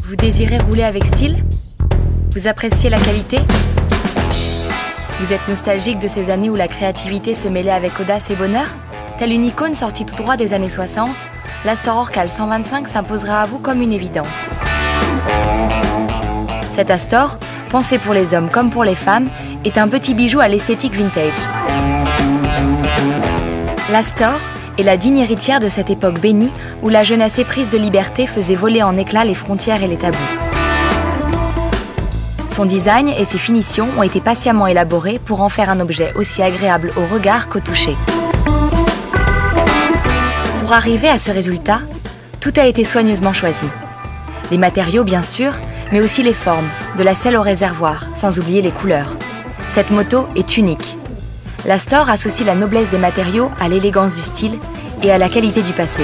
Vous désirez rouler avec style? Vous appréciez la qualité? Vous êtes nostalgique de ces années où la créativité se mêlait avec audace et bonheur? Telle une icône sortie tout droit des années 60, l'Astor Orcal 125 s'imposera à vous comme une évidence. Cet Astor, pensé pour les hommes comme pour les femmes, est un petit bijou à l'esthétique vintage. L'Astor est la digne héritière de cette époque bénie où la jeunesse éprise de liberté faisait voler en éclats les frontières et les tabous. Son design et ses finitions ont été patiemment élaborés pour en faire un objet aussi agréable au regard qu'au toucher. Pour arriver à ce résultat, tout a été soigneusement choisi. Les matériaux bien sûr, mais aussi les formes, de la selle au réservoir, sans oublier les couleurs. Cette moto est unique. L'Astor associe la noblesse des matériaux à l'élégance du style et à la qualité du passé.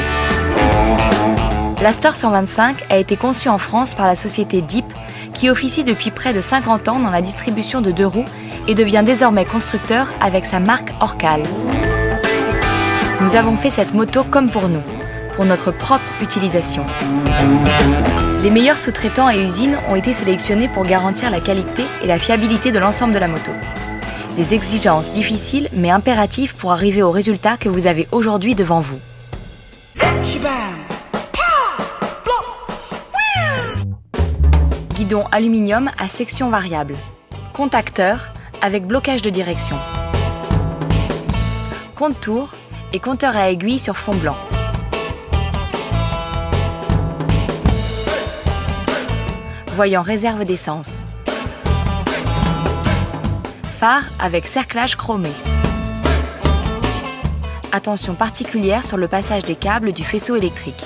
L'Astor 125 a été conçu en France par la société Deep, qui officie depuis près de 50 ans dans la distribution de 2 roues et devient désormais constructeur avec sa marque Orcal. Nous avons fait cette moto comme pour nous, pour notre propre utilisation. Les meilleurs sous-traitants et usines ont été sélectionnés pour garantir la qualité et la fiabilité de l'ensemble de la moto. Des exigences difficiles mais impératives pour arriver au résultat que vous avez aujourd'hui devant vous. Guidon aluminium à section variable. Contacteur avec blocage de direction. Compte-tours et compteur à aiguille sur fond blanc. Voyant réserve d'essence. Phare avec cerclage chromé. Attention particulière sur le passage des câbles du faisceau électrique.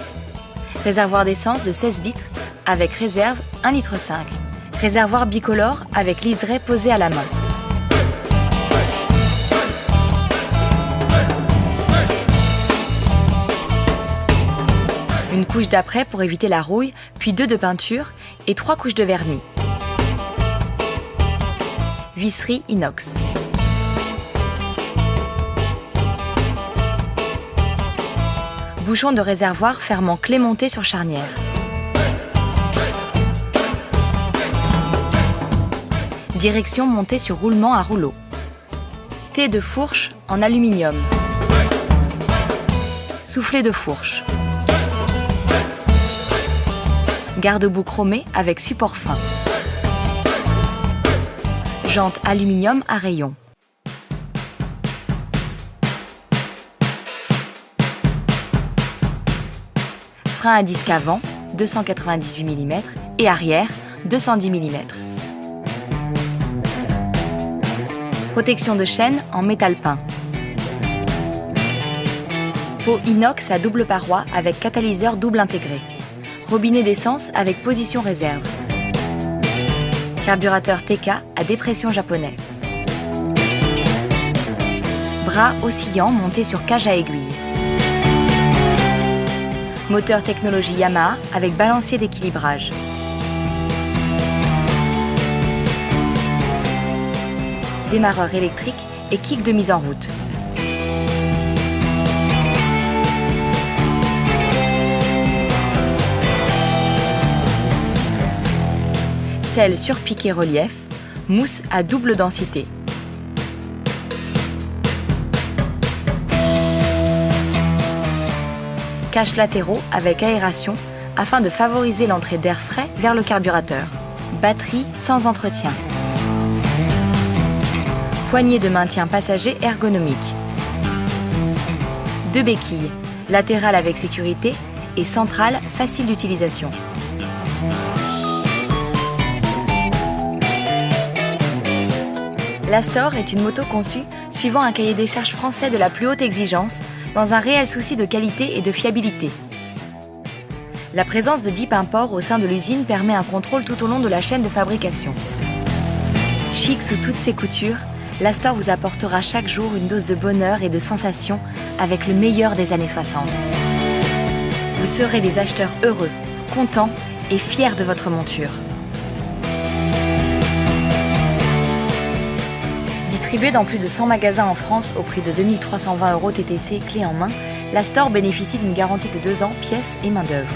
Réservoir d'essence de 16 litres avec réserve 1,5 litre. Réservoir bicolore avec liseré posé à la main. Une couche d'après pour éviter la rouille, puis 2 de peinture et 3 couches de vernis. Visserie inox. Bouchon de réservoir fermant clé montée sur charnière. Direction montée sur roulement à rouleau. T de fourche en aluminium. Soufflet de fourche. Garde-boue chromé avec support fin. Jante aluminium à rayons. Frein à disque avant 298 mm et arrière 210 mm. Protection de chaîne en métal peint. Pot inox à double paroi avec catalyseur double intégré. Robinet d'essence avec position réserve. Carburateur TK à dépression japonais. Bras oscillant monté sur cage à aiguille. Moteur technologie Yamaha avec balancier d'équilibrage. Démarreur électrique et kick de mise en route. Selle surpiqué relief, mousse à double densité. Caches latéraux avec aération afin de favoriser l'entrée d'air frais vers le carburateur. Batterie sans entretien. Poignée de maintien passager ergonomique. 2 béquilles, latérale avec sécurité et centrale facile d'utilisation. L'Astor est une moto conçue suivant un cahier des charges français de la plus haute exigence, dans un réel souci de qualité et de fiabilité. La présence de Deep Import au sein de l'usine permet un contrôle tout au long de la chaîne de fabrication. Chic sous toutes ses coutures, l'Astor vous apportera chaque jour une dose de bonheur et de sensations avec le meilleur des années 60. Vous serez des acheteurs heureux, contents et fiers de votre monture. Distribuée dans plus de 100 magasins en France au prix de 2 320 € TTC clé en main, l'Astor bénéficie d'une garantie de 2 ans, pièces et main-d'œuvre.